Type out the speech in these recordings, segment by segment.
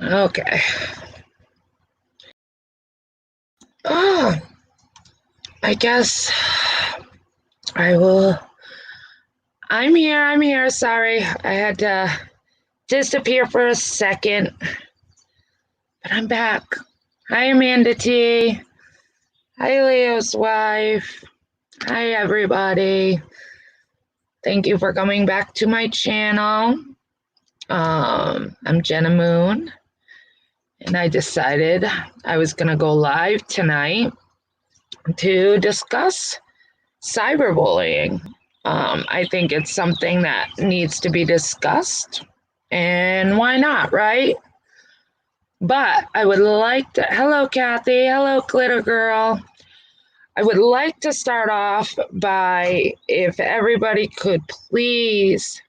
Okay. Oh, I guess I will. I'm here. I'm here. Sorry. I had to disappear for a second, but I'm back. Hi, Amanda T. Hi, Leo's wife. Hi, everybody. Thank you for coming back to my channel. I'm Jenna Moon, and I decided I was going to go live tonight to discuss cyberbullying. I think it's something that needs to be discussed, and why not, right? But I would like to, hello, Kathy, hello, Glitter Girl. I would like to start off by if everybody could please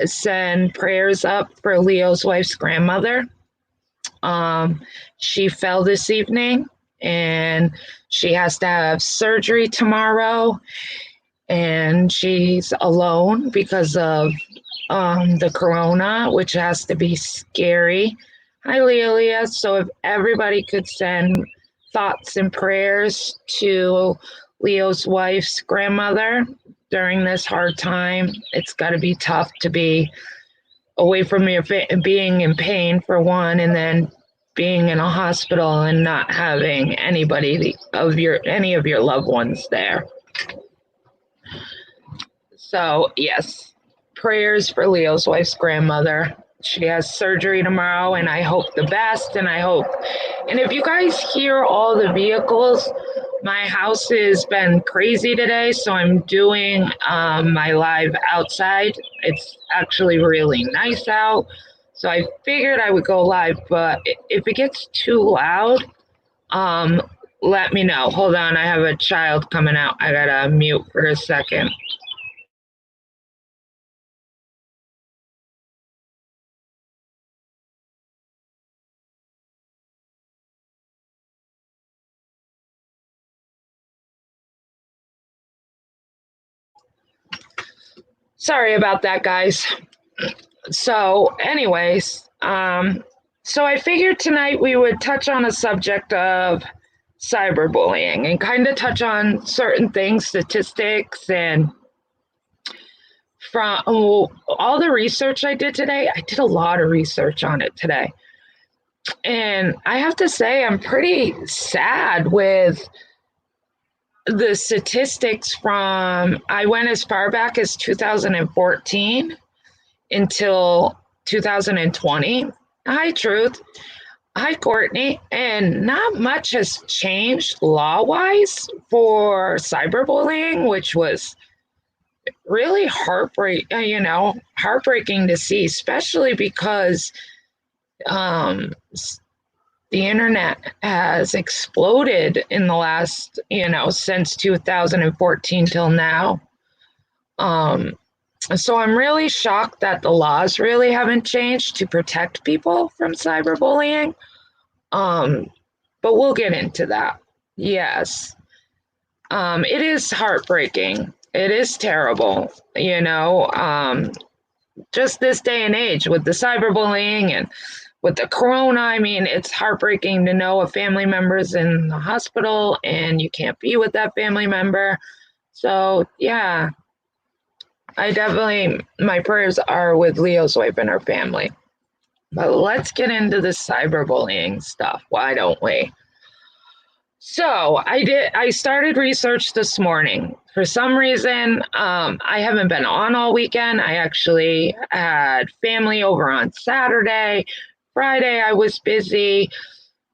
send prayers up for Leo's wife's grandmother. She fell this evening and she has to have surgery tomorrow, and she's alone because of the corona, which has to be scary. Hi, Leah. So if everybody could send thoughts and prayers to Leo's wife's grandmother during this hard time. It's got to be tough to be away from your being in pain for one, and then being in a hospital and not having anybody of any of your loved ones there. So yes, prayers for Leo's wife's grandmother. She has surgery tomorrow, and I hope the best. And if you guys hear all the vehicles, my house has been crazy today, so I'm doing my live outside. It's actually really nice out, so I figured I would go live, but if it gets too loud, let me know. Hold on, I have a child coming out. I gotta mute for a second. Sorry about that, guys. So, anyways, so I figured tonight we would touch on a subject of cyberbullying and kind of touch on certain things, statistics, and from all the research I did today. I did a lot of research on it today. And I have to say, I'm pretty sad with the statistics I went as far back as 2014 until 2020. Hi, Truth. Hi, Courtney. And not much has changed law-wise for cyberbullying, which was really heartbreaking to see, especially because the internet has exploded in the last, since 2014 till now. So I'm really shocked that the laws really haven't changed to protect people from cyberbullying. But we'll get into that. Yes. It is heartbreaking. It is terrible, just this day and age with the cyberbullying and with the corona. I mean, it's heartbreaking to know a family member's in the hospital and you can't be with that family member. So, yeah, my prayers are with Leo's wife and her family. But let's get into the cyberbullying stuff. Why don't we? So I started research this morning. For some reason, I haven't been on all weekend. I actually had family over on Saturday. Friday, I was busy.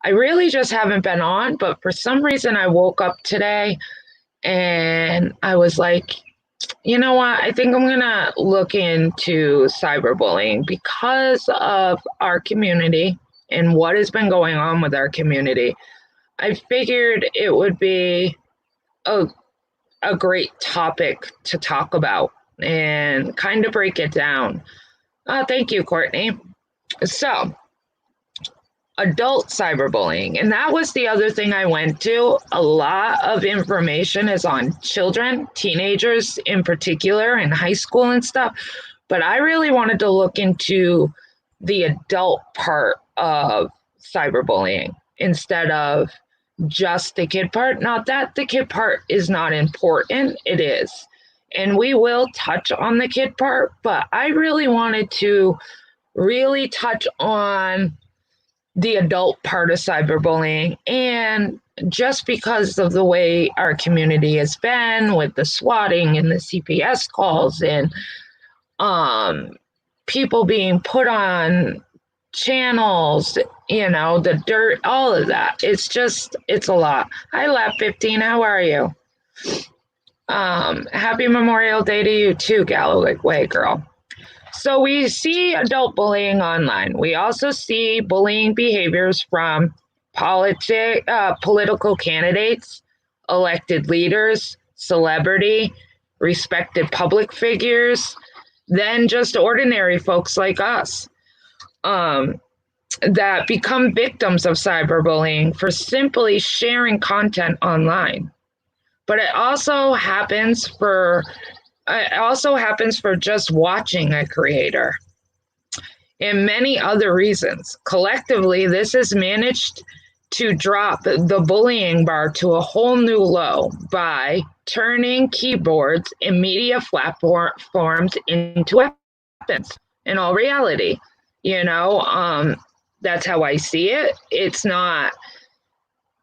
I really just haven't been on, but for some reason, I woke up today and I was like, you know what? I think I'm going to look into cyberbullying because of our community and what has been going on with our community. I figured it would be a great topic to talk about and kind of break it down. Thank you, Courtney. So, adult cyberbullying. And that was the other thing I went to. A lot of information is on children, teenagers in particular, in high school and stuff. But I really wanted to look into the adult part of cyberbullying instead of just the kid part. Not that the kid part is not important, it is. And we will touch on the kid part, but I really wanted to really touch on the adult part of cyberbullying. And just because of the way our community has been with the swatting and the CPS calls and people being put on channels, the dirt, all of that. It's a lot. Hi, Lab 15. How are you? Happy Memorial Day to you too, Galloway girl. So we see adult bullying online. We also see bullying behaviors from political candidates, elected leaders, celebrity, respected public figures, then just ordinary folks like us that become victims of cyberbullying for simply sharing content online. But it also happens for just watching a creator and many other reasons. Collectively, this has managed to drop the bullying bar to a whole new low by turning keyboards and media platforms into weapons. In all reality, that's how I see it. It's not,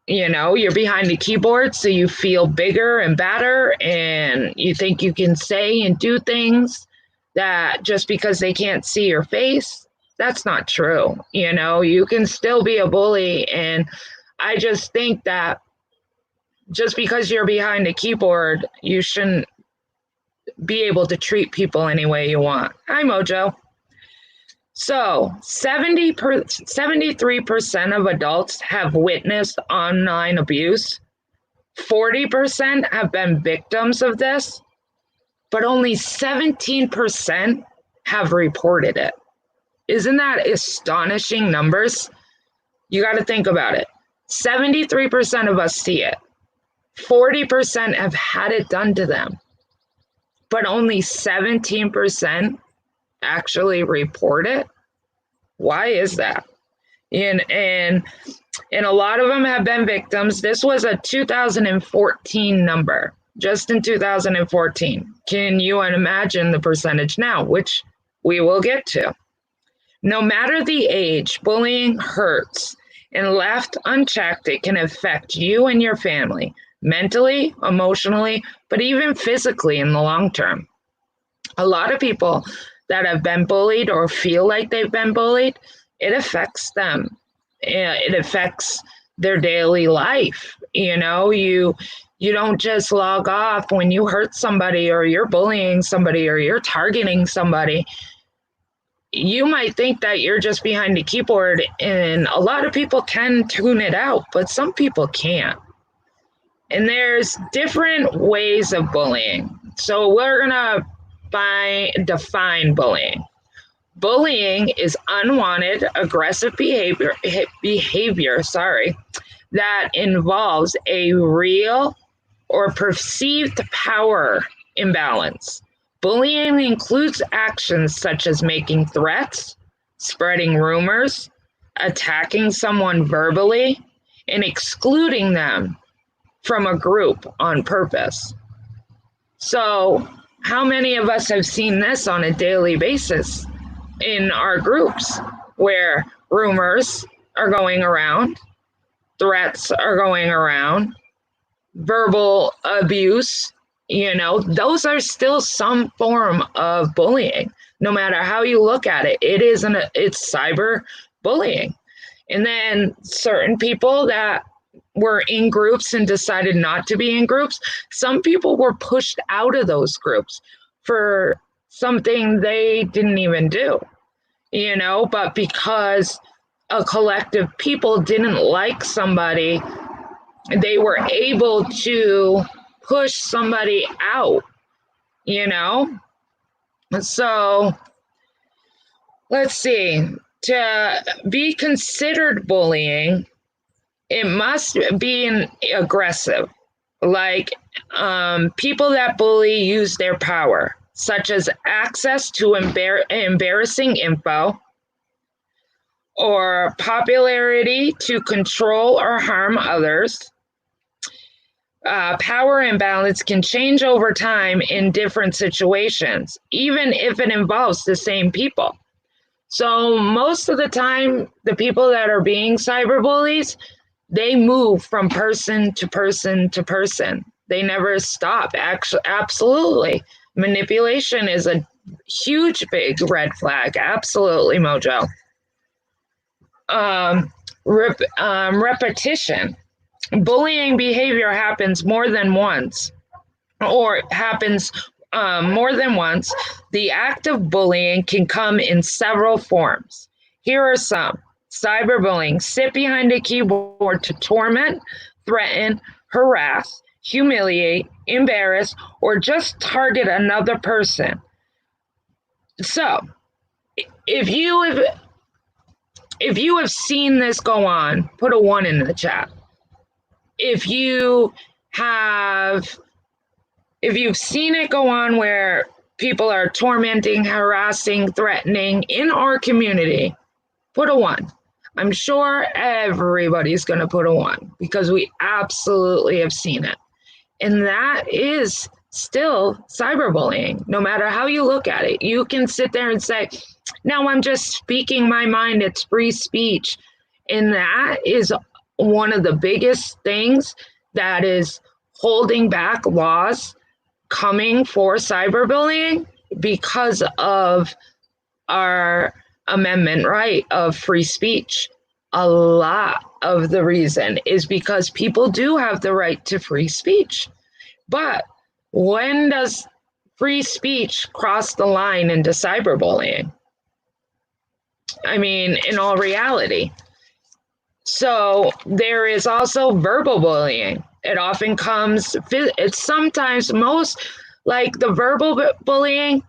you're behind the keyboard, so you feel bigger and badder, and you think you can say and do things that just because they can't see your face. That's not true. You can still be a bully. And I just think that just because you're behind a keyboard, you shouldn't be able to treat people any way you want. Hi, Mojo. So 73% of adults have witnessed online abuse. 40% have been victims of this, but only 17% have reported it. Isn't that astonishing numbers? You got to think about it. 73% of us see it. 40% have had it done to them, but only 17% actually report it. Why is that? And a lot of them have been victims. This was a 2014 number, just in 2014. Can you imagine the percentage now, which we will get to? No matter the age, bullying hurts, and left unchecked, it can affect you and your family, mentally, emotionally, but even physically in the long term. A lot of people that have been bullied or feel like they've been bullied, it affects them. It affects their daily life. You don't just log off when you hurt somebody or you're bullying somebody or you're targeting somebody. You might think that you're just behind a keyboard, and a lot of people can tune it out, but some people can't. And there's different ways of bullying. So we're going to define bullying. Bullying is unwanted, aggressive behavior that involves a real or perceived power imbalance. Bullying includes actions such as making threats, spreading rumors, attacking someone verbally, and excluding them from a group on purpose. So, how many of us have seen this on a daily basis in our groups where rumors are going around, threats are going around, verbal abuse? Those are still some form of bullying. No matter how you look at it, it's cyber bullying. And then certain people that were in groups and decided not to be in groups, some people were pushed out of those groups for something they didn't even do, but because a collective people didn't like somebody, they were able to push somebody out, So let's see. To be considered bullying, it must be aggressive. Like people that bully use their power, such as access to embarrassing info, or popularity to control or harm others. Power imbalance can change over time in different situations, even if it involves the same people. So most of the time, the people that are being cyberbullies, they move from person to person to person. They never stop. Actually, absolutely. Manipulation is a huge, big red flag. Absolutely, Mojo. Repetition. Bullying behavior happens more than once, or happens more than once. The act of bullying can come in several forms. Here are some. Cyberbullying: sit behind a keyboard to torment, threaten, harass, humiliate, embarrass, or just target another person. So, if you have seen this go on, put a 1 in the chat. If you've seen it go on where people are tormenting, harassing, threatening in our community, put a 1. I'm sure everybody's going to put a 1 because we absolutely have seen it. And that is still cyberbullying, no matter how you look at it. You can sit there and say, no, I'm just speaking my mind. It's free speech. And that is one of the biggest things that is holding back laws coming for cyberbullying because of our amendment right of free speech. A lot of the reason is because people do have the right to free speech. But when does free speech cross the line into cyberbullying? I mean, in all reality. So there is also verbal bullying. It often comes, it's sometimes most like the verbal bullying,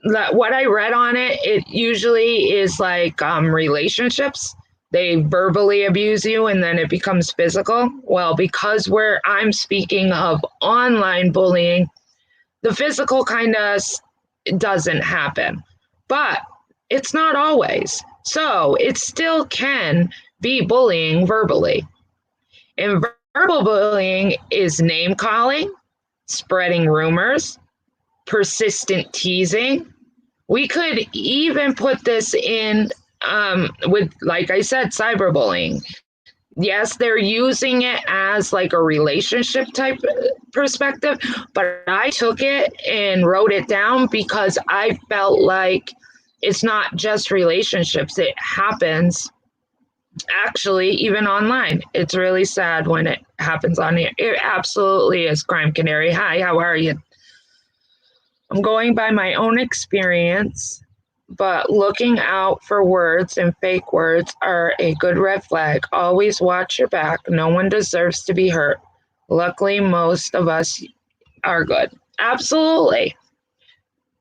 what I read on it, it usually is like relationships. They verbally abuse you and then it becomes physical. Well, because I'm speaking of online bullying, the physical kind of doesn't happen, but it's not always. So it still can be bullying verbally. And verbal bullying is name calling, spreading rumors, persistent teasing. We could even put this in with, like I said, cyberbullying. Yes, they're using it as like a relationship type perspective, but I took it and wrote it down because I felt like it's not just relationships. It happens actually even online. It's really sad when it happens on here. It absolutely is. Crime Canary. Hi, how are you? I'm going by my own experience, but looking out for words and fake words are a good red flag. Always watch your back. No one deserves to be hurt. Luckily, most of us are good. Absolutely.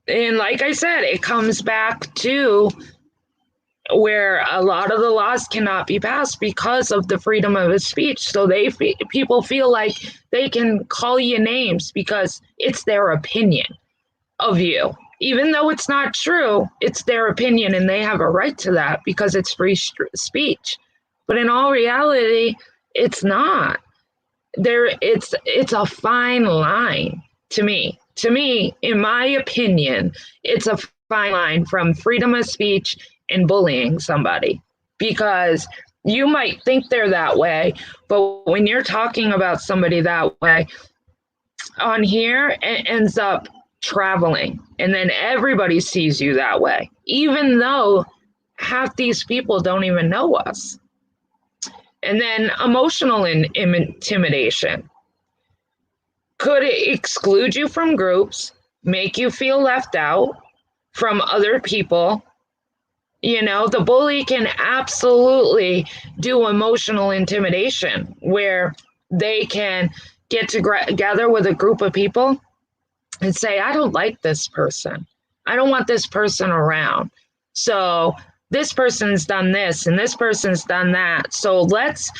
And like I said, it comes back to where a lot of the laws cannot be passed because of the freedom of speech. So people feel like they can call you names because it's their opinion of you. Even though it's not true, it's their opinion and they have a right to that because it's free speech. But in all reality, it's not. It's a fine line to me. To me, in my opinion, it's a fine line from freedom of speech and bullying somebody, because you might think they're that way, but when you're talking about somebody that way on here, it ends up traveling, and then everybody sees you that way, even though half these people don't even know us. And then emotional intimidation. Could it exclude you from groups, make you feel left out from other people? You know, the bully can absolutely do emotional intimidation where they can get together with a group of people and say, I don't like this person. I don't want this person around. So this person's done this and this person's done that. So let's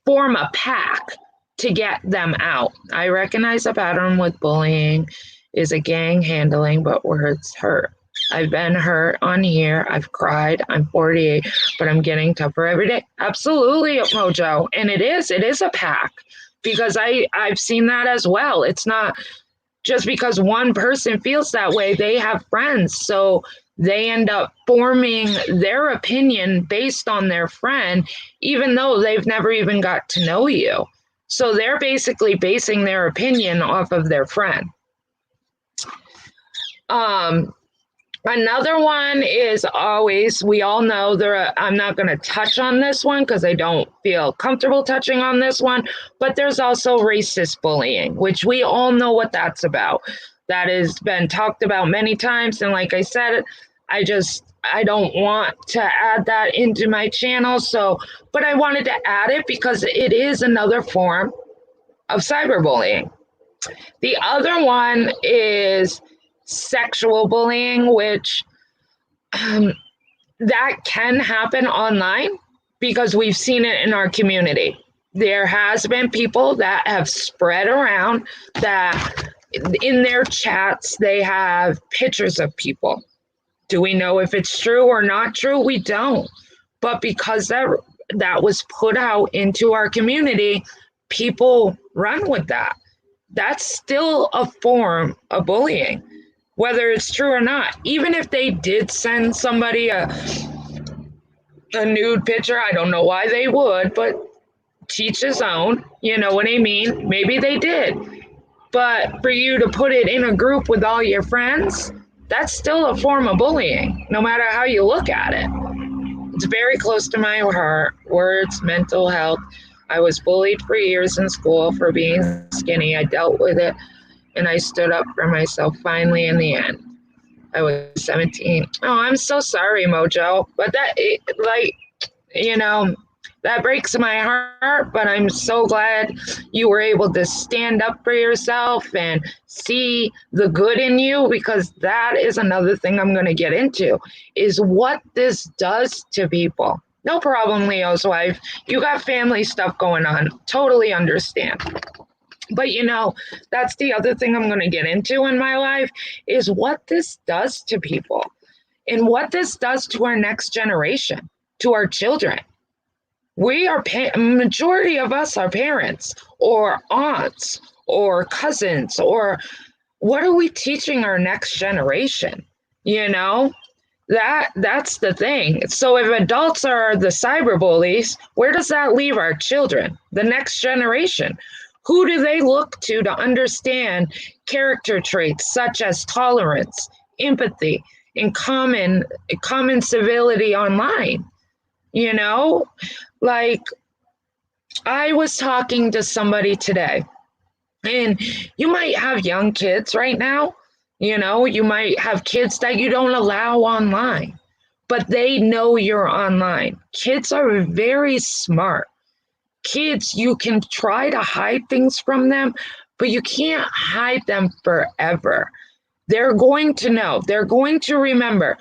form a pack to get them out. I recognize a pattern with bullying is a gang handling, but words hurt. I've been hurt on here. I've cried. I'm 48, but I'm getting tougher every day. Absolutely, Mojo. And it is a pack because I've seen that as well. It's not just because one person feels that way, they have friends. So they end up forming their opinion based on their friend, even though they've never even got to know you. So they're basically basing their opinion off of their friend. Another one is always, we all know I'm not going to touch on this one because I don't feel comfortable touching on this one, but there's also racist bullying, which we all know what that's about. That has been talked about many times. And like I said, I don't want to add that into my channel. But I wanted to add it because it is another form of cyberbullying. The other one is sexual bullying, which that can happen online because we've seen it in our community. There has been people that have spread around that in their chats, they have pictures of people. Do we know if it's true or not true? We don't. But because that was put out into our community, people run with that. That's still a form of bullying, whether it's true or not. Even if they did send somebody a nude picture, I don't know why they would, but teach his own, you know what I mean? Maybe they did. But for you to put it in a group with all your friends, that's still a form of bullying, no matter how you look at it. It's very close to my heart. Words, mental health. I was bullied for years in school for being skinny. I dealt with it and I stood up for myself finally in the end. I was 17. Oh, I'm so sorry, Mojo. But that breaks my heart, but I'm so glad you were able to stand up for yourself and see the good in you, because that is another thing I'm going to get into, is what this does to people. No problem, Leo's wife. You got family stuff going on. Totally understand. But that's the other thing I'm going to get into in my life, is what this does to people and what this does to our next generation, to our children. Majority of us are parents or aunts or cousins, or what are we teaching our next generation? That's the thing. So if adults are the cyber bullies, where does that leave our children, the next generation? Who do they look to understand character traits such as tolerance, empathy, and common civility online? Like, I was talking to somebody today, and you might have young kids right now. You might have kids that you don't allow online, but they know you're online. Kids are very smart. Kids, you can try to hide things from them, but you can't hide them forever. They're going to know. They're going to remember,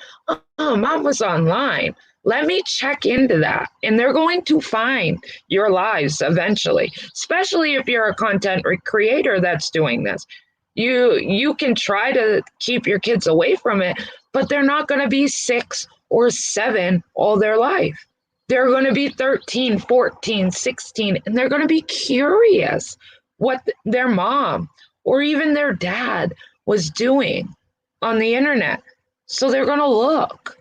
oh, mom was online. Let me check into that. And they're going to find your lives eventually, especially if you're a content creator that's doing this. You can try to keep your kids away from it, but they're not going to be 6 or 7 all their life. They're going to be 13, 14, 16, and they're going to be curious what their mom or even their dad was doing on the internet. So they're going to look.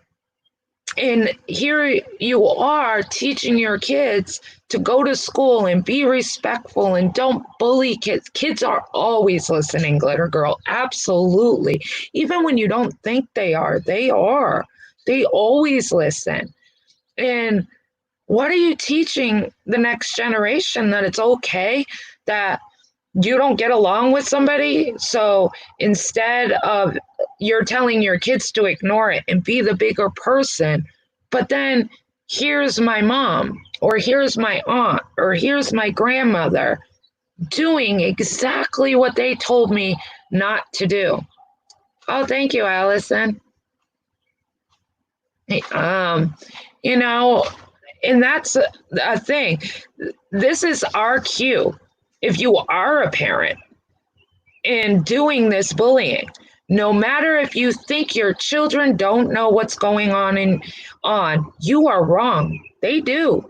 And here you are teaching your kids to go to school and be respectful and don't bully kids. Kids are always listening, Glitter Girl. Absolutely. Even when you don't think they are, they are. They always listen. And what are you teaching the next generation? That it's okay that you don't get along with somebody? So instead of, you're telling your kids to ignore it and be the bigger person, but then here's my mom, or here's my aunt, or here's my grandmother doing exactly what they told me not to do. Oh, thank you, Allison. And that's a thing. This is our cue. If you are a parent and doing this bullying, No matter if you think your children don't know what's going on, you are wrong. They do.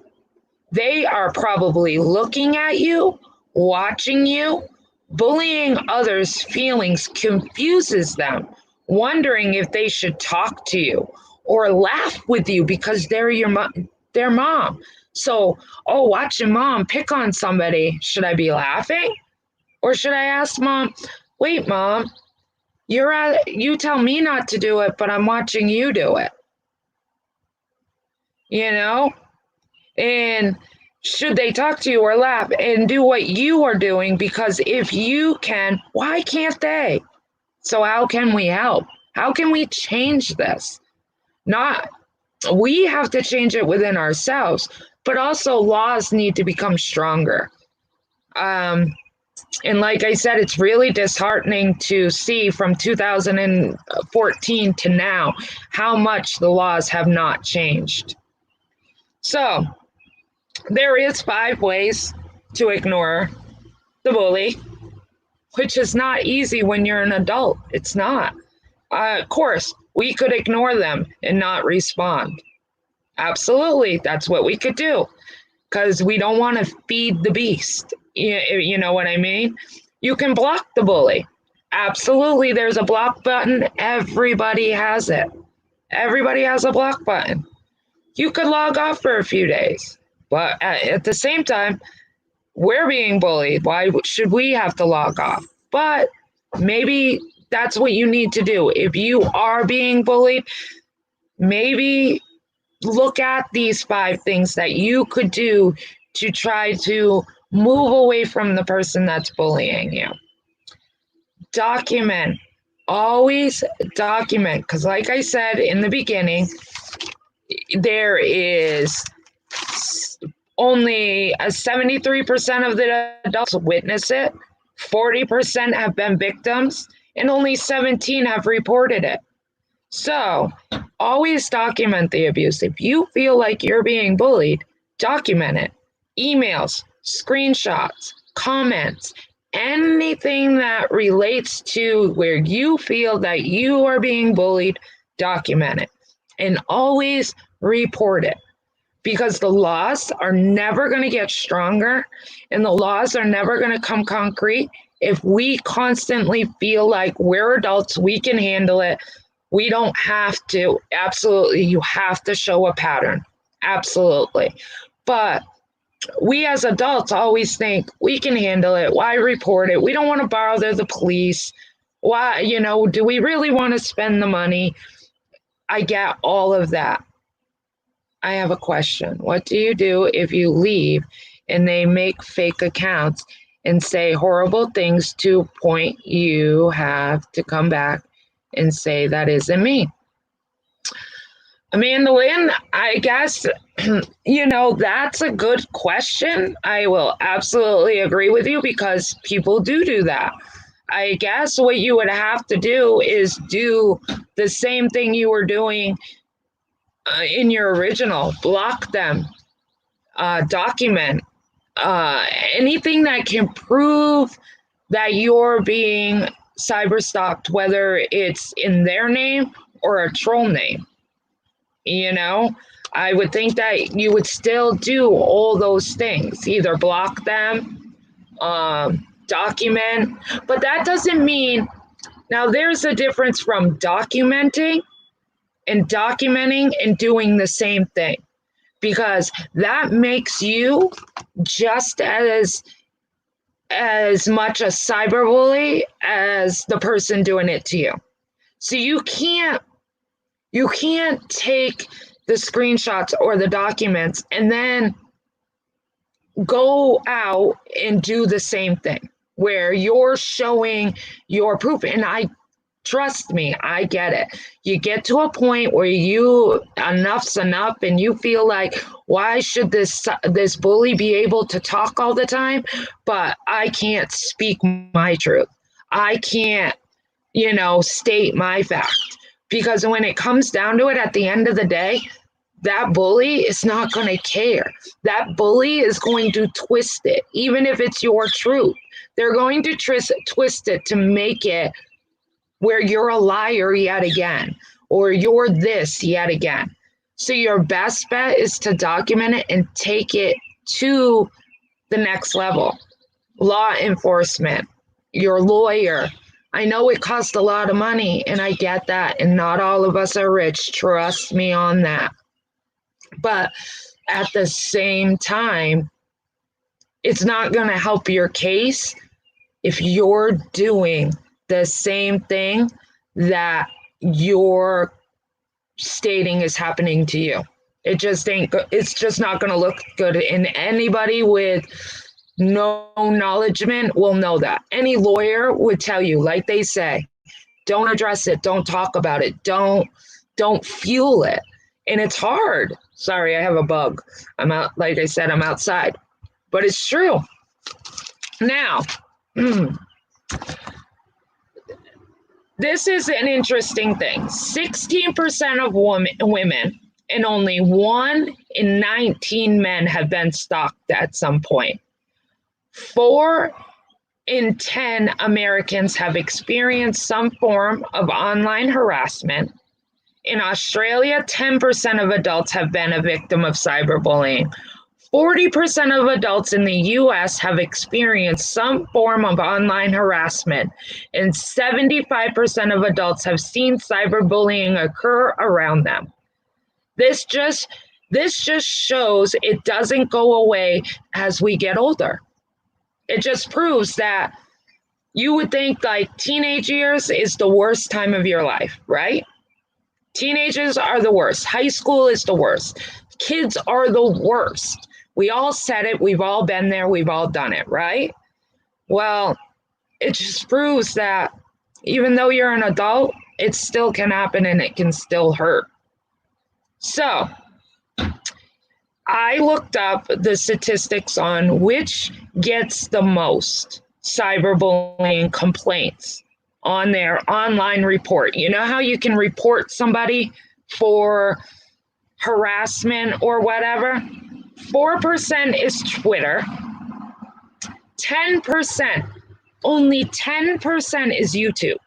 They are probably looking at you, watching you. Bullying others' feelings confuses them, wondering if they should talk to you or laugh with you because they're their mom. So, oh, watching mom pick on somebody, should I be laughing? Or should I ask mom, wait, mom, you tell me not to do it, but I'm watching you do it. You know? And should they talk to you or laugh and do what you are doing? Because if you can, why can't they? So how can we help? How can we change this? Not we have to change it within ourselves, but also laws need to become stronger. And like I said, it's really disheartening to see from 2014 to now how much the laws have not changed. So there is 5 ways to ignore the bully, which is not easy when you're an adult. It's not. Of course, we could ignore them and not respond. Absolutely, that's what we could do because we don't want to feed the beast. You know what I mean? You can block the bully. Absolutely, there's a block button. Everybody has it. Everybody has a block button. You could log off for a few days, but at the same time, we're being bullied. Why should we have to log off? But maybe that's what you need to do. If you are being bullied, maybe look at these 5 things that you could do to try to move away from the person that's bullying you. Document. Always document. Because like I said in the beginning, there is only 73% of the adults witness it, 40% have been victims, and only 17 have reported it. So always document the abuse. If you feel like you're being bullied, document it. Emails, screenshots, comments, anything that relates to where you feel that you are being bullied, document it. And always report it. Because the laws are never going to get stronger and the laws are never going to come concrete if we constantly feel like we're adults, we can handle it. We don't have to. Absolutely, you have to show a pattern. Absolutely. But we as adults always think we can handle it. Why report it? We don't want to bother the police. Why, do we really want to spend the money? I get all of that. I have a question. What do you do if you leave and they make fake accounts and say horrible things to a point you have to come back and say that isn't me? Amanda Lynn, I guess, that's a good question. I will absolutely agree with you because people do that. I guess what you would have to do is do the same thing you were doing in your original. Block them, document anything that can prove that you're being cyberstalked, whether it's in their name or a troll name. I would think that you would still do all those things, either block them, document, but that doesn't mean, now there's a difference from documenting and doing the same thing, because that makes you just as much a cyberbully as the person doing it to you. So you can't take the screenshots or the documents and then go out and do the same thing where you're showing your proof. And trust me, I get it. You get to a point where enough's enough and you feel like, why should this bully be able to talk all the time? But I can't speak my truth. I can't, state my fact. Because when it comes down to it, at the end of the day, that bully is not going to care. That bully is going to twist it, even if it's your truth. They're going to twist it to make it where you're a liar yet again, or you're this yet again. So your best bet is to document it and take it to the next level. Law enforcement, your lawyer. I know it costs a lot of money, and I get that, and not all of us are rich. Trust me on that. But at the same time, it's not going to help your case if you're doing the same thing that you're stating is happening to you. It just ain't, it's just not going to look good. And anybody with no knowledgement will know that. Any lawyer would tell you, like they say, don't address it, don't talk about it, don't fuel it. And it's hard. Sorry, I have a bug. I'm out, like I said, I'm outside. But it's true. Now, this is an interesting thing. 16% of women and only 1 in 19 men have been stalked at some point. 4 in 10 Americans have experienced some form of online harassment. In Australia, 10% of adults have been a victim of cyberbullying. 40% of adults in the US have experienced some form of online harassment, and 75% of adults have seen cyberbullying occur around them. This just shows it doesn't go away as we get older. It just proves that you would think like teenage years is the worst time of your life, right? Teenagers are the worst. High school is the worst. Kids are the worst. We all said it. We've all been there. We've all done it, right? Well, it just proves that even though you're an adult, it still can happen and it can still hurt. So I looked up the statistics on which gets the most cyberbullying complaints on their online report. You know how you can report somebody for harassment or whatever? 4% is Twitter. 10%, only 10% is YouTube.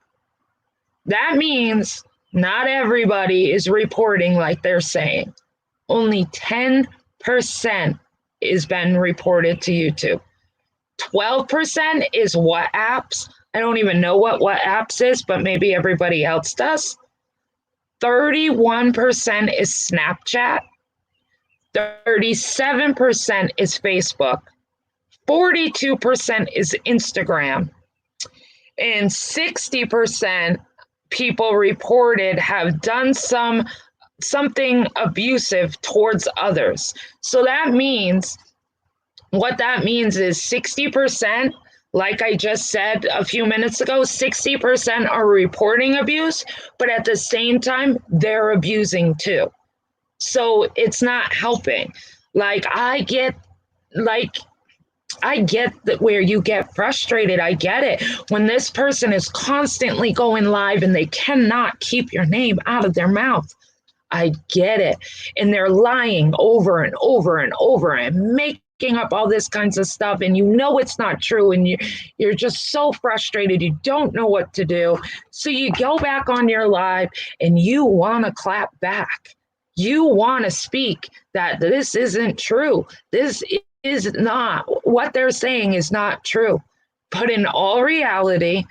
That means not everybody is reporting like they're saying. Only 10% is been reported to YouTube. 12% is WhatsApps. I don't even know what WhatsApps is, but maybe everybody else does. 31% is Snapchat. 37% is Facebook. 42% is Instagram. And 60% people reported have done something abusive towards others. So that means, what that means is 60%, like I just said a few minutes ago, 60% are reporting abuse, but at the same time, they're abusing too. So it's not helping. I get that where you get frustrated. I get it. When this person is constantly going live and they cannot keep your name out of their mouth. I get it. And they're lying over and over and over and making up all this kinds of stuff. And you know it's not true. And you're just so frustrated. You don't know what to do. So you go back on your live and you want to clap back. You want to speak that this isn't true. This is not, what they're saying is not true. But in all reality,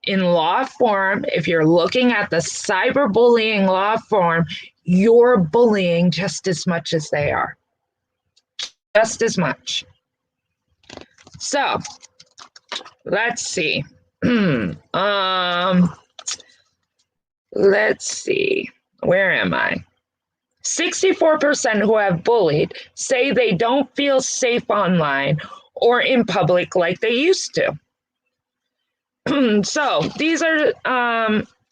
in law form, if you're looking at the cyberbullying law form, you're bullying just as much as they are. Just as much. So, let's see. Let's see. Where am I? 64% who have bullied say they don't feel safe online or in public like they used to. So these are,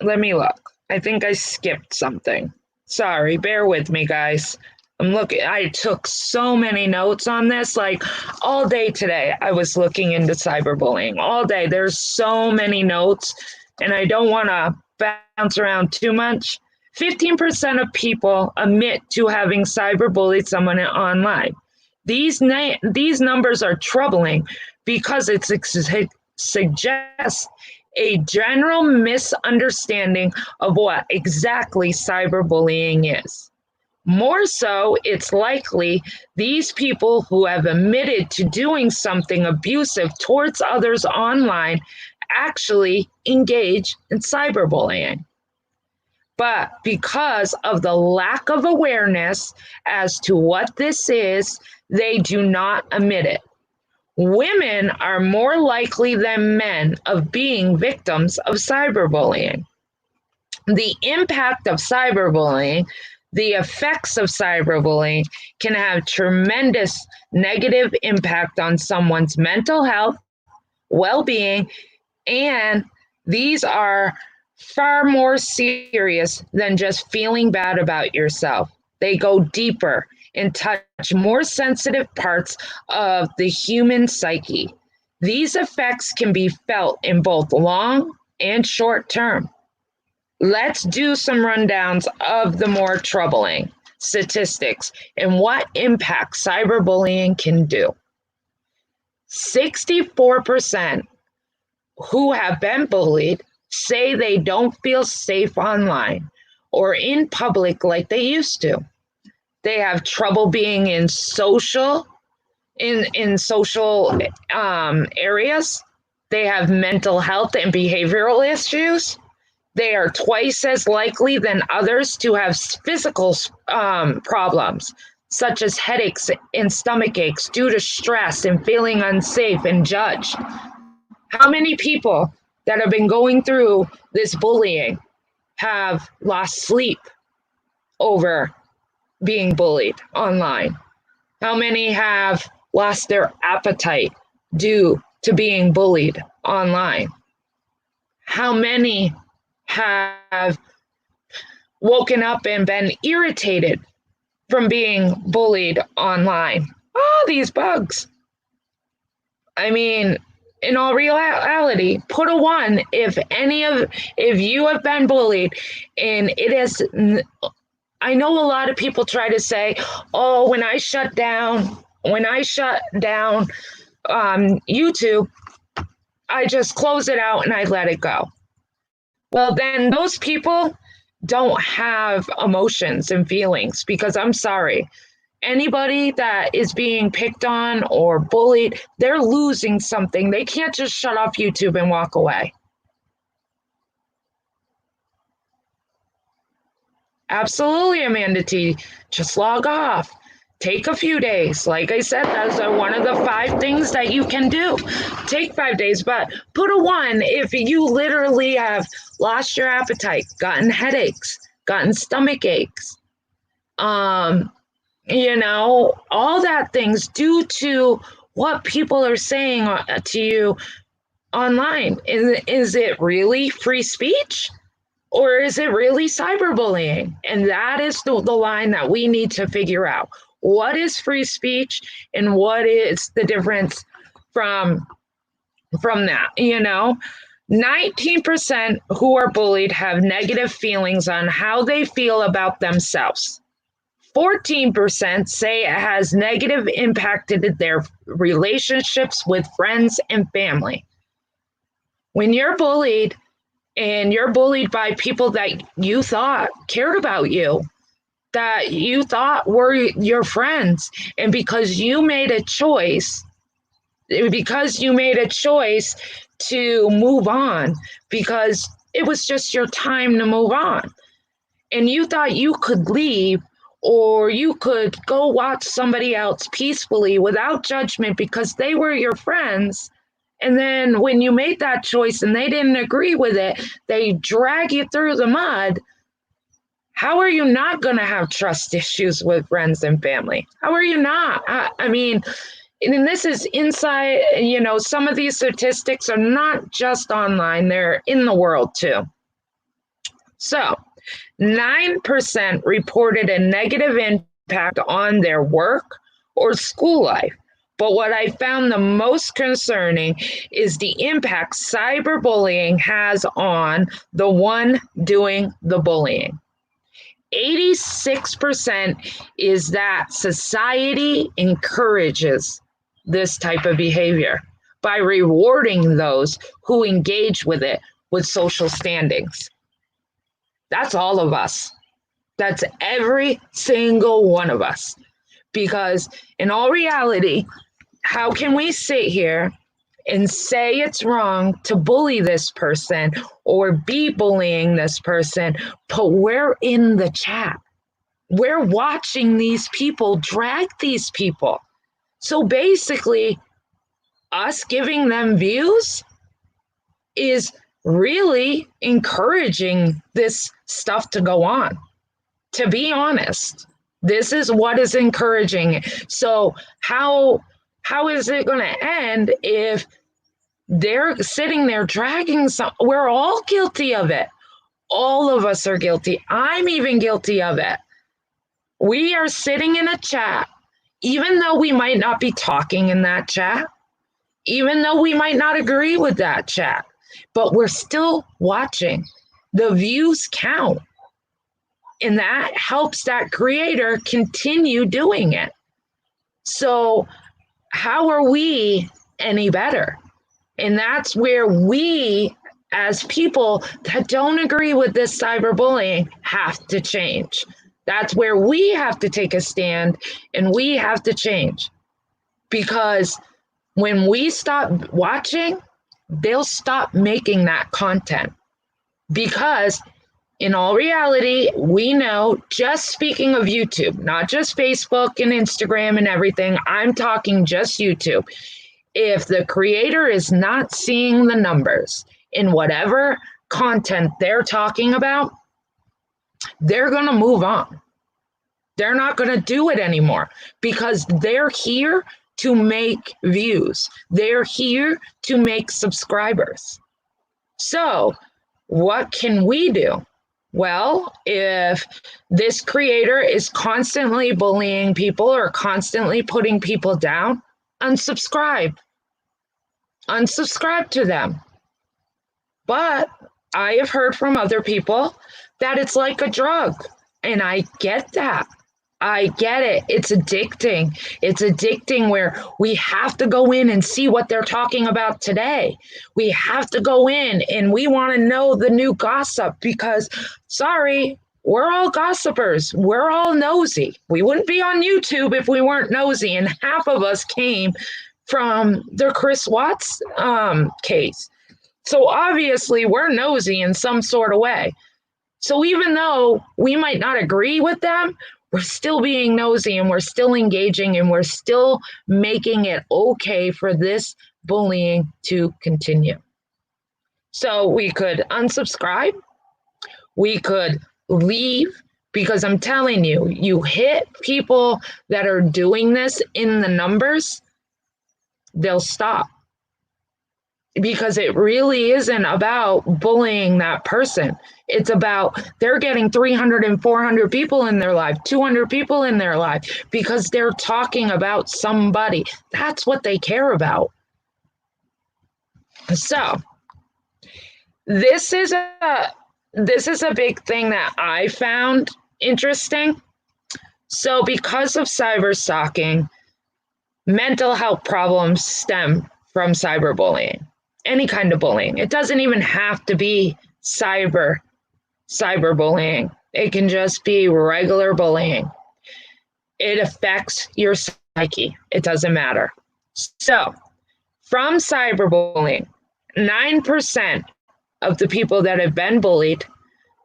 let me look. I think I skipped something. Sorry, bear with me, guys. I took so many notes on this, all day today. I was looking into cyberbullying all day. There's so many notes and I don't want to bounce around too much. 15% of people admit to having cyberbullied someone online. These numbers are troubling because it suggests a general misunderstanding of what exactly cyberbullying is. More so, it's likely these people who have admitted to doing something abusive towards others online actually engage in cyberbullying. But because of the lack of awareness as to what this is, they do not admit it. Women are more likely than men of being victims of cyberbullying. The impact of cyberbullying, the effects of cyberbullying can have tremendous negative impact on someone's mental health, well-being, and these are far more serious than just feeling bad about yourself. They go deeper and touch more sensitive parts of the human psyche. These effects can be felt in both long and short term. Let's do some rundowns of the more troubling statistics and what impact cyberbullying can do. 64% who have been bullied say they don't feel safe online or in public like they used to. They have trouble being in social areas. They have mental health and behavioral issues. They are twice as likely than others to have physical problems, such as headaches and stomach aches due to stress and feeling unsafe and judged. How many people that have been going through this bullying have lost sleep over being bullied online? How many have lost their appetite due to being bullied online? How many have woken up and been irritated from being bullied online? Oh, these bugs. I mean, in all reality, put a 1 if you have been bullied, and it is. I know a lot of people try to say, "Oh, when I shut down YouTube, I just close it out and I let it go." Well, then those people don't have emotions and feelings, because I'm sorry, anybody that is being picked on or bullied, they're losing something. They can't just shut off YouTube and walk away. Absolutely, Amanda T. Just log off. Take a few days. Like I said, that's one of the 5 things that you can do. Take 5 days, but put a 1 if you literally have lost your appetite, gotten headaches, gotten stomach aches, all that things due to what people are saying to you online. Is it really free speech? Or is it really cyberbullying? And that is the line that we need to figure out. What is free speech and what is the difference from that? 19% who are bullied have negative feelings on how they feel about themselves. 14% say it has negative impacted their relationships with friends and family. When you're bullied, and you're bullied by people that you thought cared about you, that you thought were your friends, and because you made a choice to move on, because it was just your time to move on, and you thought you could leave or you could go watch somebody else peacefully without judgment because they were your friends. And then when you made that choice and they didn't agree with it, they drag you through the mud. How are you not going to have trust issues with friends and family? How are you not? I mean, and this is inside, some of these statistics are not just online, they're in the world too. So 9% reported a negative impact on their work or school life. But what I found the most concerning is the impact cyberbullying has on the one doing the bullying. 86% is that society encourages this type of behavior. by rewarding those who engage with it with social standings. That's all of us. That's every single one of us. Because in all reality, how can we sit here and say it's wrong to bully this person or be bullying this person, but we're in the chat? We're watching these people drag these people. So basically, us giving them views is really encouraging this stuff to go on. To be honest, this is what is encouraging. So how is it going to end if they're sitting there dragging some? We're all guilty of it. All of us are guilty. I'm even guilty of it. We are sitting in a chat, even though we might not be talking in that chat, even though we might not agree with that chat, but we're still watching. The views count. And that helps that creator continue doing it. So how are we any better? And that's where we, as people that don't agree with this cyberbullying, have to change. That's where we have to take a stand and we have to change. Because when we stop watching, they'll stop making that content. Because in all reality, we know, just speaking of YouTube, not just Facebook and Instagram and everything, I'm talking just YouTube. If the creator is not seeing the numbers in whatever content they're talking about, they're going to move on. They're not going to do it anymore because they're here to make views. They're here to make subscribers. So what can we do? Well, if this creator is constantly bullying people or constantly putting people down, unsubscribe. Unsubscribe to them. But I have heard from other people that it's like a drug, and I get that. I get it. It's addicting. It's addicting where we have to go in and see what they're talking about today. We have to go in and we want to know the new gossip because, sorry, we're all gossipers. We're all nosy. We wouldn't be on YouTube if we weren't nosy. And half of us came from the Chris Watts case. So obviously we're nosy in some sort of way. So even though we might not agree with them, we're still being nosy and we're still engaging and we're still making it okay for this bullying to continue. So we could unsubscribe, we could leave, because I'm telling you, you hit people that are doing this in the numbers, they'll stop. Because it really isn't about bullying that person. It's about they're getting 300 and 400 people in their life, 200 people in their life, because they're talking about somebody. That's what they care about. So this is a big thing that I found interesting. So because of cyber stalking, mental health problems stem from cyberbullying. Any kind of bullying. It doesn't even have to be cyberbullying. It can just be regular bullying. It affects your psyche. It doesn't matter. So, from cyberbullying, 9% of the people that have been bullied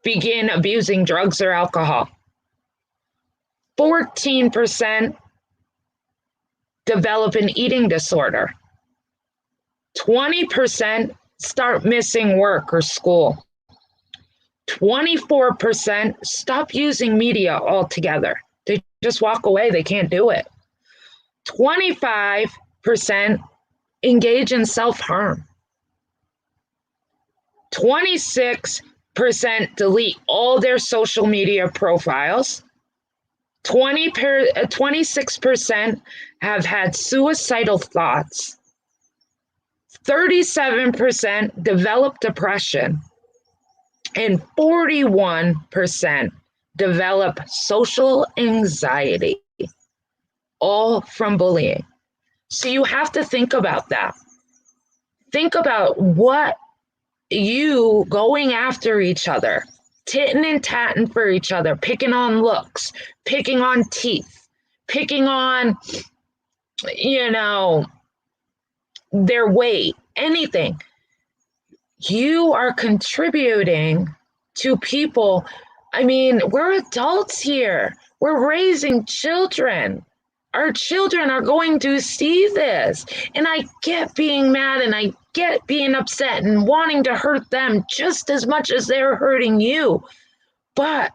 begin abusing drugs or alcohol. 14% develop an eating disorder. 20% start missing work or school. 24% stop using media altogether. They just walk away. They can't do it. 25% engage in self-harm. 26% delete all their social media profiles. 26% have had suicidal thoughts. 37% develop depression, and 41% develop social anxiety, all from bullying. So you have to think about that. think about what you going after each other, titting and tatting for each other, picking on looks, picking on teeth, picking on, you know, their weight, anything. You are contributing to people. I mean, we're adults here. We're raising children. Our children are going to see this. And I get being mad and I get being upset and wanting to hurt them just as much as they're hurting you. But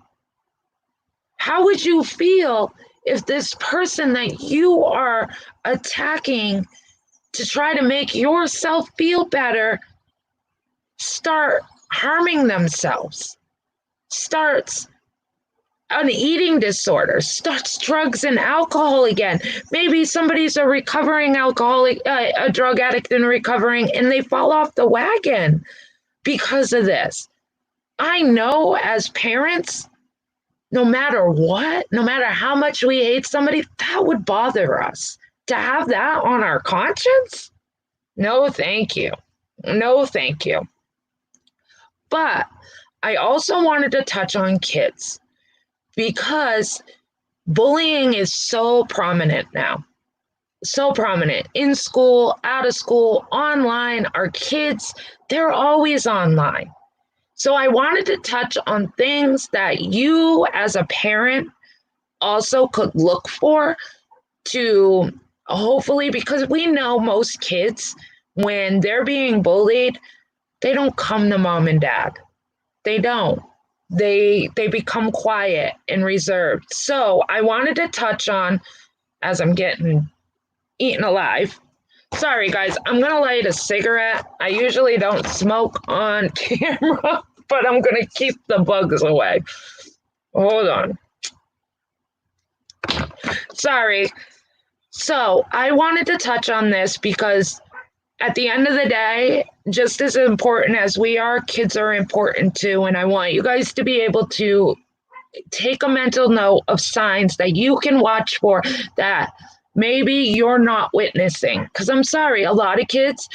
how would you feel if this person that you are attacking to try to make yourself feel better start harming themselves, starts an eating disorder, starts drugs and alcohol again? Maybe somebody's a recovering alcoholic, a drug addict and recovering, and they fall off the wagon because of this. I know as parents, no matter what, no matter how much we hate somebody, that would bother us. To have that on our conscience? No, thank you. No, thank you. But I also wanted to touch on kids because bullying is so prominent now. So prominent in school, out of school, online. Our kids, they're always online. So I wanted to touch on things that you as a parent also could look for to hopefully, because we know most kids, when they're being bullied, they don't come to mom and dad. They don't. They become quiet and reserved. So I wanted to touch on, as I'm getting eaten alive. Sorry, guys, I'm going to light a cigarette. I usually don't smoke on camera, but I'm going to keep the bugs away. Hold on. Sorry. So I wanted to touch on this because at the end of the day, just as important as we are, kids are important too. And I want you guys to be able to take a mental note of signs that you can watch for that maybe you're not witnessing. Because I'm sorry, a lot of kids,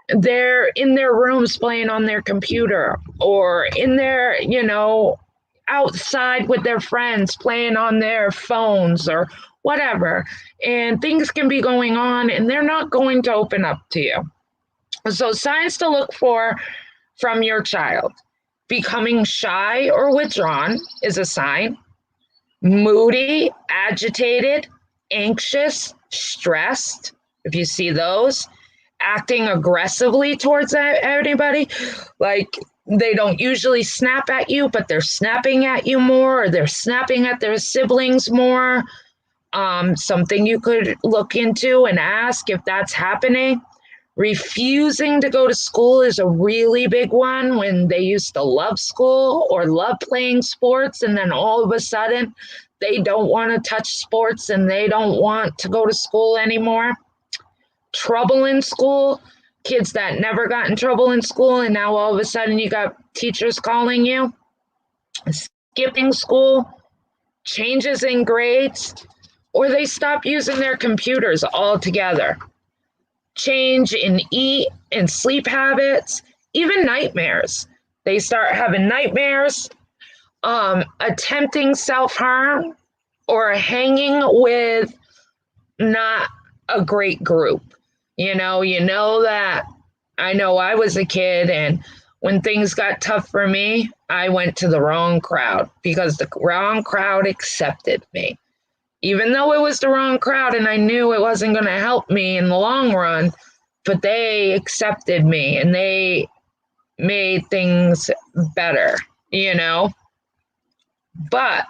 they're in their rooms playing on their computer or in their, outside with their friends playing on their phones or whatever. And things can be going on and they're not going to open up to you. So signs to look for from your child. Becoming shy or withdrawn is a sign. Moody, agitated, anxious, stressed, if you see those. Acting aggressively towards anybody, like they don't usually snap at you, but they're snapping at you more, or they're snapping at their siblings more. Something you could look into and ask if that's happening. Refusing to go to school is a really big one, when they used to love school or love playing sports, and then all of a sudden they don't want to touch sports and they don't want to go to school anymore. Trouble in school, kids that never got in trouble in school, and now all of a sudden you got teachers calling you. Skipping school, changes in grades, or they stop using their computers altogether. Change in eat and sleep habits, even nightmares. They start having nightmares, attempting self-harm, or hanging with not a great group. You know that I know I was a kid, and when things got tough for me, I went to the wrong crowd because the wrong crowd accepted me. Even though it was the wrong crowd and I knew it wasn't going to help me in the long run, but they accepted me and they made things better, But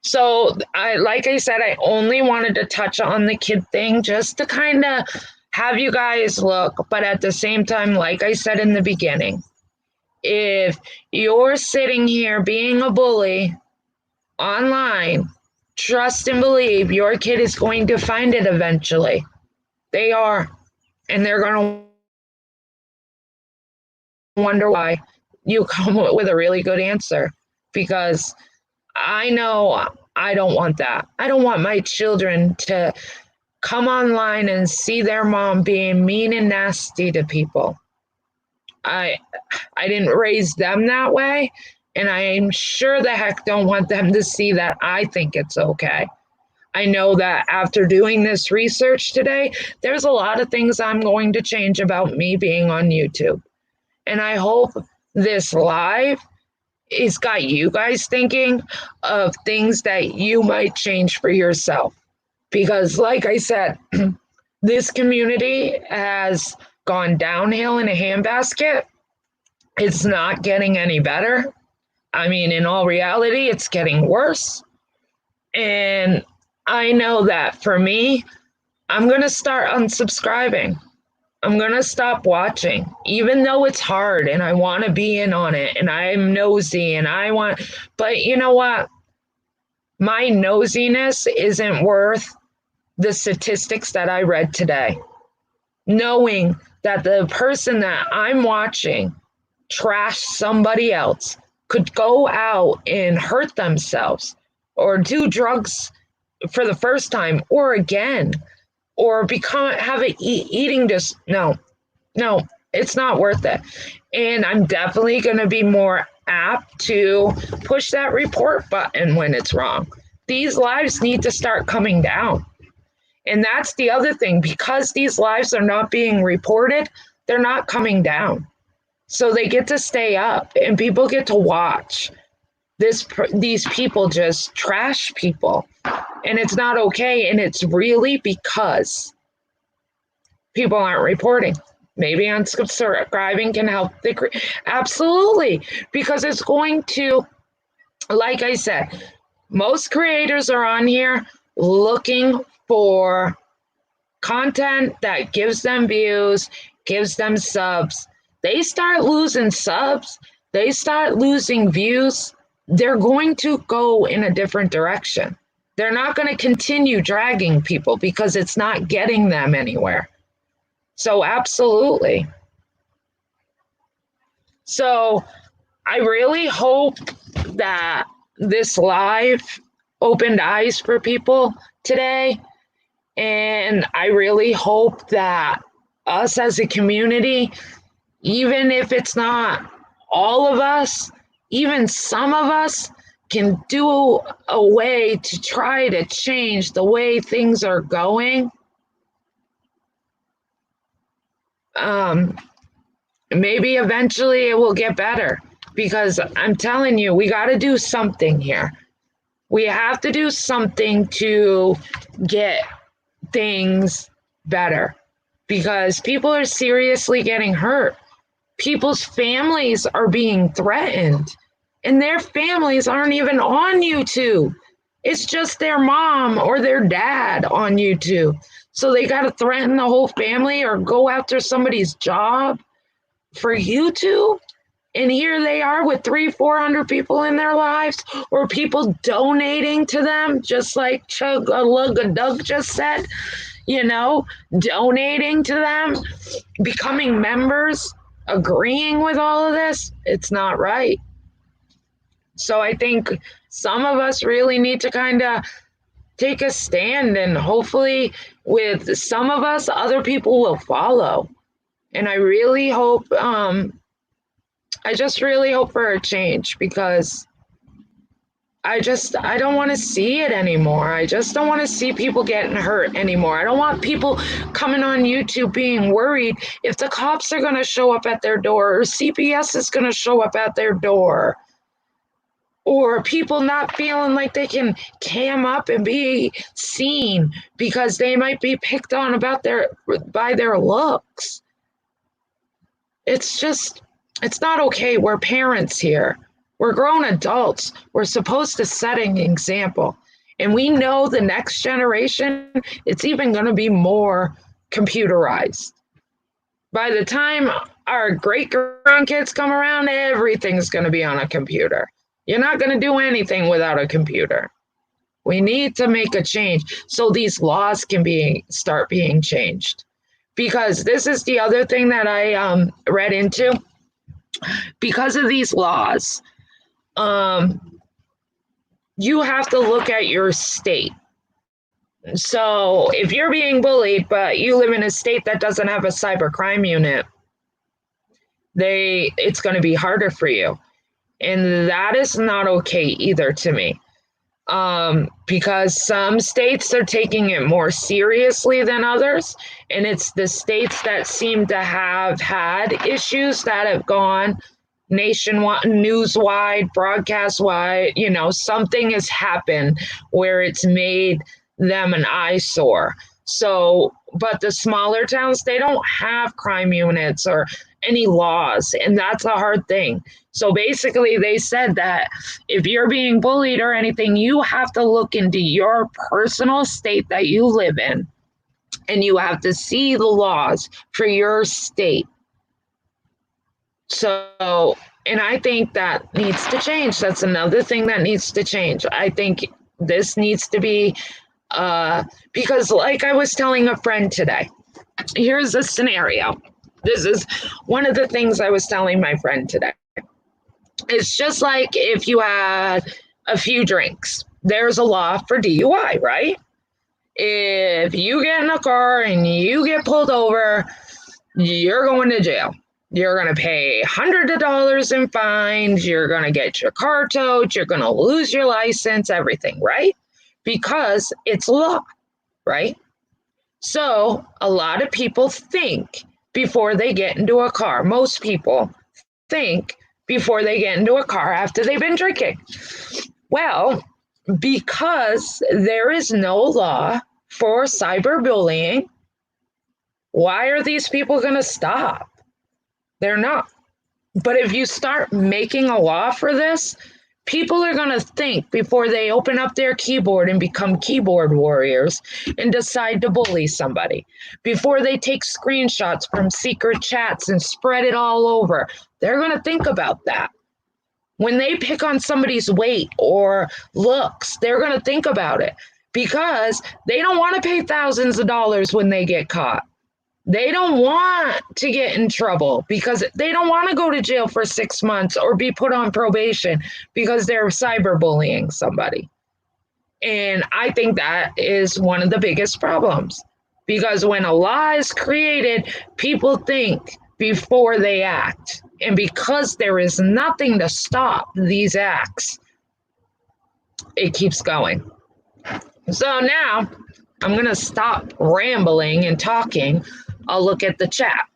so like I said, I only wanted to touch on the kid thing just to kind of have you guys look. But at the same time, like I said in the beginning, if you're sitting here being a bully online, trust and believe your kid is going to find it eventually. They are. And they're going to wonder why. You come with a really good answer, because I know I don't want that. I don't want my children to come online and see their mom being mean and nasty to people. I I didn't raise them that way, and I'm sure the heck don't want them to see that I think it's okay. I know that after doing this research today, there's a lot of things I'm going to change about me being on YouTube. And I hope this live has got you guys thinking of things that you might change for yourself. Because, like I said, this community has gone downhill in a handbasket. It's not getting any better. I mean, in all reality, it's getting worse. And I know that for me, I'm going to start unsubscribing. I'm going to stop watching, even though it's hard and I want to be in on it and I'm nosy and I want, but you know what? My nosiness isn't worth the statistics that I read today. Knowing that the person that I'm watching trash somebody else could go out and hurt themselves or do drugs for the first time or again or have an eating no, it's not worth it. And I'm definitely going to be more apt to push that report button when it's wrong. These lives need to start coming down. And that's the other thing, because these lives are not being reported, they're not coming down. So they get to stay up and people get to watch these people just trash people. And it's not okay. And it's really because people aren't reporting. Maybe unsubscribing can help. Absolutely. Because it's going to, like I said, most creators are on here looking for content that gives them views, gives them subs. They start losing subs, they start losing views, they're going to go in a different direction. They're not going to continue dragging people because it's not getting them anywhere. So, absolutely. So, I really hope that this live opened eyes for people today. And I really hope that us as a community, even if it's not all of us, even some of us can do a way to try to change the way things are going. Maybe eventually it will get better, because I'm telling you, we got to do something here. We have to do something to get things better, because people are seriously getting hurt. People's families are being threatened, and their families aren't even on YouTube. It's just their mom or their dad on YouTube. So they got to threaten the whole family or go after somebody's job for YouTube. And here they are with 300-400 people in their lives, or people donating to them, just like Chug a Lug a Doug just said, donating to them, becoming members, agreeing with all of this. It's not right. So I think some of us really need to kind of take a stand, and hopefully with some of us, other people will follow. And I really hope, I just really hope for a change, because I don't want to see it anymore. I just don't want to see people getting hurt anymore. I don't want people coming on YouTube being worried if the cops are going to show up at their door, or CPS is going to show up at their door, or people not feeling like they can cam up and be seen because they might be picked on by their looks. It's not okay. We're parents here. We're grown adults. We're supposed to set an example. And we know the next generation, it's even going to be more computerized. By the time our great grandkids come around, everything's going to be on a computer. You're not going to do anything without a computer. We need to make a change so these laws can start being changed. Because this is the other thing that I read into. Because of these laws, you have to look at your state. So if you're being bullied, but you live in a state that doesn't have a cybercrime unit, it's going to be harder for you. And that is not okay either to me. Because some states are taking it more seriously than others. And it's the states that seem to have had issues that have gone nationwide, newswide, broadcast wide. Something has happened where it's made them an eyesore. So, but the smaller towns, they don't have crime units or any laws. And that's a hard thing. So basically, they said that if you're being bullied or anything, you have to look into your personal state that you live in, and you have to see the laws for your state. So, and I think that needs to change. That's another thing that needs to change. I think this needs to be, because, like I was telling a friend today, here's a scenario. This is one of the things I was telling my friend today. It's just like if you had a few drinks, there's a law for DUI, right? If you get in a car and you get pulled over, you're going to jail. You're going to pay hundreds of dollars in fines. You're going to get your car towed. You're going to lose your license, everything, right? Because it's law, right? So a lot of people think before they get into a car. Most people think before they get into a car after they've been drinking. Well, because there is no law for cyberbullying, why are these people going to stop? They're not. But if you start making a law for this, people are going to think before they open up their keyboard and become keyboard warriors and decide to bully somebody. Before they take screenshots from secret chats and spread it all over, they're going to think about that. When they pick on somebody's weight or looks, they're going to think about it because they don't want to pay thousands of dollars when they get caught. They don't want to get in trouble because they don't want to go to jail for 6 months or be put on probation because they're cyberbullying somebody. And I think that is one of the biggest problems, because when a law is created, people think before they act. And because there is nothing to stop these acts, it keeps going. So now I'm going to stop rambling and talking. I'll look at the chat.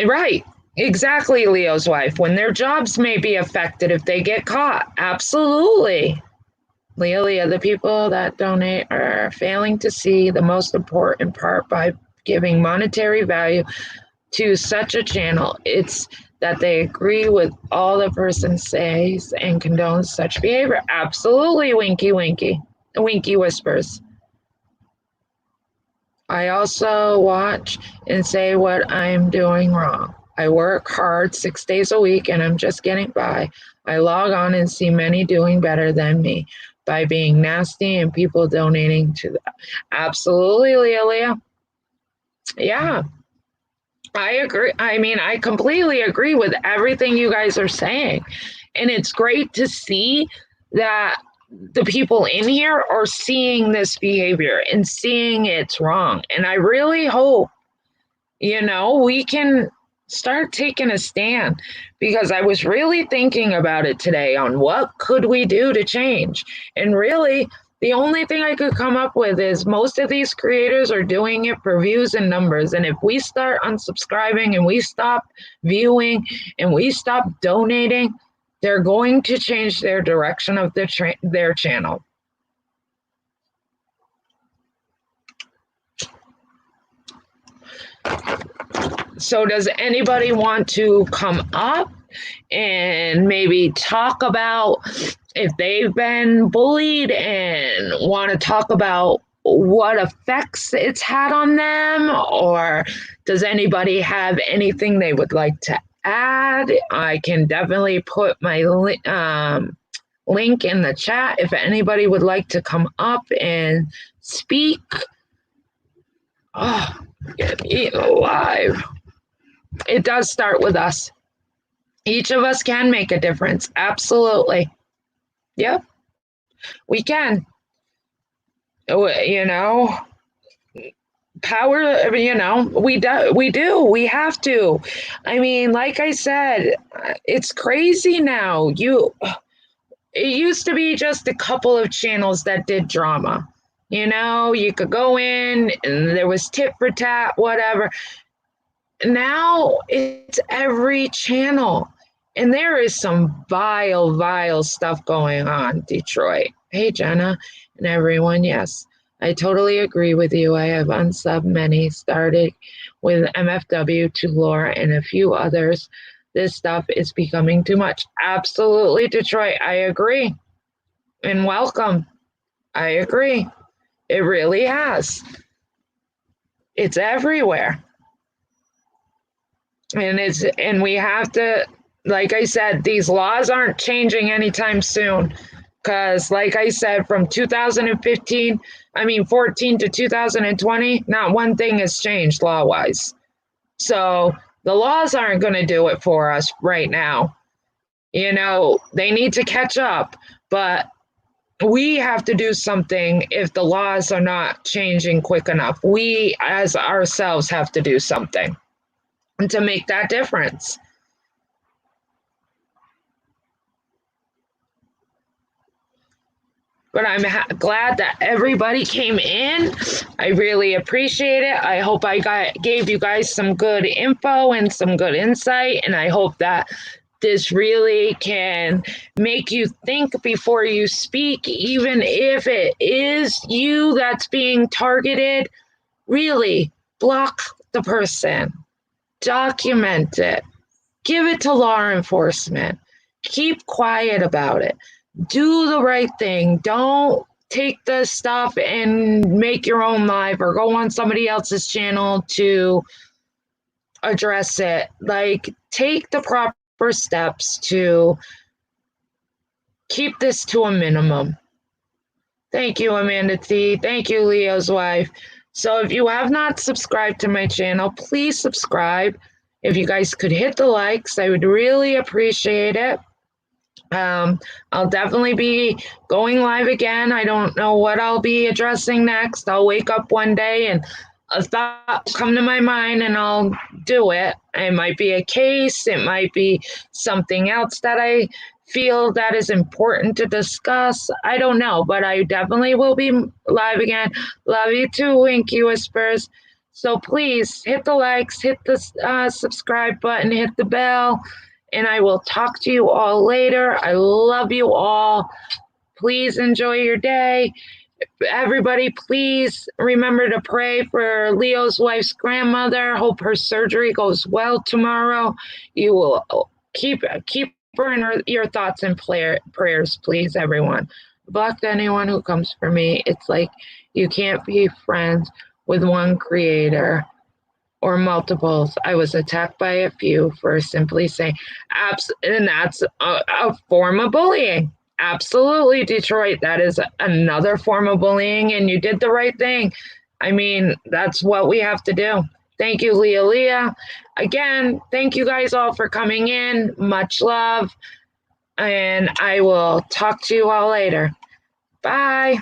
Right. Exactly, Leo's wife. When their jobs may be affected if they get caught. Absolutely. Leah, the people that donate are failing to see the most important part by giving monetary value to such a channel. It's that they agree with all the person says and condones such behavior. Absolutely, Winky whispers. I also watch and say what I'm doing wrong. I work hard 6 days a week and I'm just getting by. I log on and see many doing better than me by being nasty and people donating to them. Absolutely, Leah. Yeah, I agree. I mean, I completely agree with everything you guys are saying. And it's great to see that the people in here are seeing this behavior and seeing it's wrong. And I really hope, we can start taking a stand, because I was really thinking about it today on what could we do to change. And really, the only thing I could come up with is most of these creators are doing it for views and numbers. And if we start unsubscribing and we stop viewing and we stop donating, they're going to change their direction of their channel. So does anybody want to come up and maybe talk about if they've been bullied and want to talk about what effects it's had on them? Or does anybody have anything they would like to add? I can definitely put my link in the chat if anybody would like to come up and speak. Oh, get eaten alive. It does start with us. Each of us can make a difference. Absolutely. Yep, we can. power, we have to. I mean, like I said, it's crazy now. It used to be just a couple of channels that did drama. You could go in and there was tit for tat, whatever. Now it's every channel. And there is some vile stuff going on, Detroit. Hey, Jenna and everyone. Yes, I totally agree with you. I have unsubbed many, started with MFW to Laura and a few others. This stuff is becoming too much. Absolutely, Detroit. I agree. And welcome. I agree. It really has. It's everywhere. And we have to, like I said, these laws aren't changing anytime soon, because like I said, from 14 to 2020, not one thing has changed law wise. So the laws aren't going to do it for us right now. They need to catch up, but we have to do something if the laws are not changing quick enough. We as ourselves have to do something to make that difference. But I'm glad that everybody came in. I really appreciate it. I hope I gave you guys some good info and some good insight, and I hope that this really can make you think before you speak, even if it is you that's being targeted. Really block the person, document it, give it to law enforcement, keep quiet about it, do the right thing. Don't take this stuff and make your own live or go on somebody else's channel to address it. Like, take the proper steps to keep this to a minimum. Thank you, Amanda T. Thank you, Leo's wife. So if you have not subscribed to my channel, please subscribe. If you guys could hit the likes, I would really appreciate it. I'll definitely be going live again. I don't know what I'll be addressing next. I'll wake up one day and a thought come to my mind and I'll do it. It might be a case. It might be something else that I feel that is important to discuss. I don't know, but I definitely will be live again. Love you too, Winky Whispers. So please hit the likes, hit the subscribe button, hit the bell, and I will talk to you all later. I love you all. Please enjoy your day. Everybody, please remember to pray for Leo's wife's grandmother. Hope her surgery goes well tomorrow. You will keep her in your thoughts and prayers, please, everyone. Block anyone who comes for me. It's like you can't be friends with one creator or multiples. I was attacked by a few for simply saying, and that's a form of bullying. Absolutely, Detroit. That is another form of bullying, and you did the right thing. I mean, that's what we have to do. Thank you, Leah. Again, thank you guys all for coming in. Much love, and I will talk to you all later. Bye.